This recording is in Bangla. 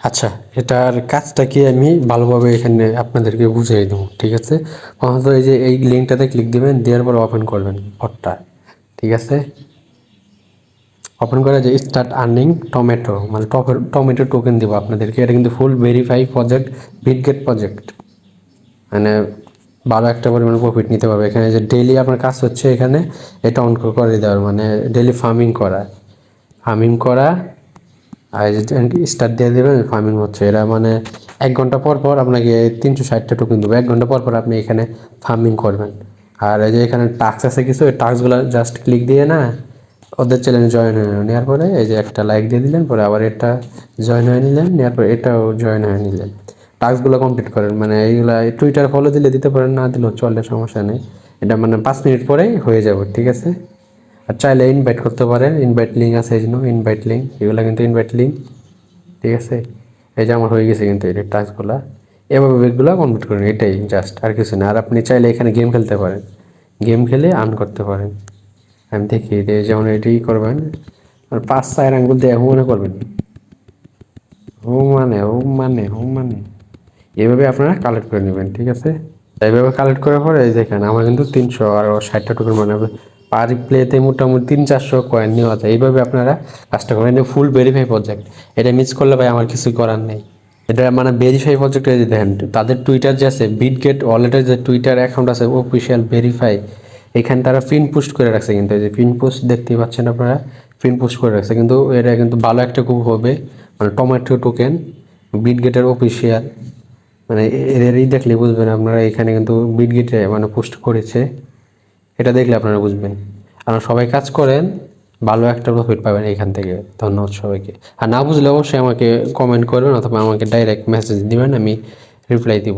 আচ্ছা, এটার কাজটা কি আমি ভালোভাবে এখানে আপনাদেরকে বুঝিয়ে দেবো, ঠিক আছে? প্রথমত এই যে এই লিঙ্কটাতে ক্লিক দিবেন, দেওয়ার পর ওপেন করবেন বটটা, ঠিক আছে? ওপেন করে যে স্টার্ট আর্নিং টমেটো, মানে টমেটো টোকেন দেবো আপনাদেরকে। এটা কিন্তু ফুল ভেরিফাই প্রজেক্ট, বিটগেট প্রজেক্ট, মানে ভালো একটা পরিমাণে প্রফিট নিতে পারবে। এখানে যে ডেইলি আপনার কাজ হচ্ছে এখানে এটা অন করে দেওয়ার, মানে ডেইলি ফার্মিং করা আর স্টার্ট দিয়ে দেবেন, ফার্মিং হচ্ছে। এরা মানে 1 ঘন্টা পর পর আপনাকে 360টা টোকেন দেবো। 1 ঘন্টা পর পর আপনি এখানে ফার্মিং করবেন। আর এই যে এখানে টাস্ক আছে কিছু, এই টাস্কগুলো জাস্ট ক্লিক দিয়ে না ওদের চ্যানেলে জয়েন হয়ে নেওয়ার পরে এই যে একটা লাইক দিয়ে দিলেন, পরে আবার এটা জয়েন হয়ে নিলেন, নেওয়ার পরে এটাও জয়েন হয়ে নিলেন। টাস্কগুলো কমপ্লিট করেন, মানে এইগুলা টুইটার ফলো দিলে দিতে পারেন, না দিলেও চলে, সমস্যা নেই। এটা মানে 5 মিনিট পরেই হয়ে যাবে, ঠিক আছে? আর চাইলে ইনভাইট করতে পারেন, ইনভাইট লিঙ্ক আছে এই জন্য, ইনভাইট লিঙ্ক এগুলো কিন্তু ইনভাইট লিঙ্ক, ঠিক আছে? এই যে আমার হয়ে গেছে কিন্তু এই টাস্কগুলো। এভাবে এগুলো কমপ্লিট করেন, এটাই জাস্ট, আর কিছু না। আর আপনি চাইলে এখানে গেম খেলতে পারেন, গেম খেলে আর্ন করতে পারেন। আমি দেখি যে যেমন এটাই করবেন, আর 5 4 আঙ্গুল দিয়ে মনে করবেন হোম মানে এইভাবে আপনারা কালেক্ট করে নেবেন, ঠিক আছে? এইভাবে কালেক্ট করার পরে এই দেখেন আমার কিন্তু 360টা টোকেন, মানে পার প্লেতে মোটামুটি 300 400 কয়েন নেওয়া যায়। এইভাবে আপনারা কাজটা করেন। ফুল ভেরিফাই প্রজেক্ট, এটা মিস করলে ভাই আমার কিছু করার নেই। এটা মানে ভেরিফাই প্রজেক্ট। এই যে দেখেন তাদের টুইটার যে আছে, বিটগেট ওয়ালেটের যে টুইটার অ্যাকাউন্ট আছে অফিসিয়াল ভেরিফাই, এখানে তারা পিন পোস্ট করে রাখছে। কিন্তু এই যে পিন পোস্ট দেখতে পাচ্ছেন আপনারা, পিন পোস্ট করে রাখছে। কিন্তু এটা কিন্তু ভালো একটা খুব হবে, মানে টমেটো টোকেন বিটগেটের অফিসিয়াল, মানে এদেরই দেখলে বুঝবেন আপনারা। এখানে কিন্তু বিটগেটে মানে পোস্ট করেছে, এটা দেখলে আপনারা বুঝবেন। আপনারা সবাই কাজ করেন, ভালো একটা প্রফিট পাবেন এখান থেকে। ধন্যবাদ সবাইকে। আর না বুঝলে অবশ্যই আমাকে কমেন্ট করবেন অথবা আমাকে ডাইরেক্ট মেসেজ দিবেন, আমি রিপ্লাই দিব।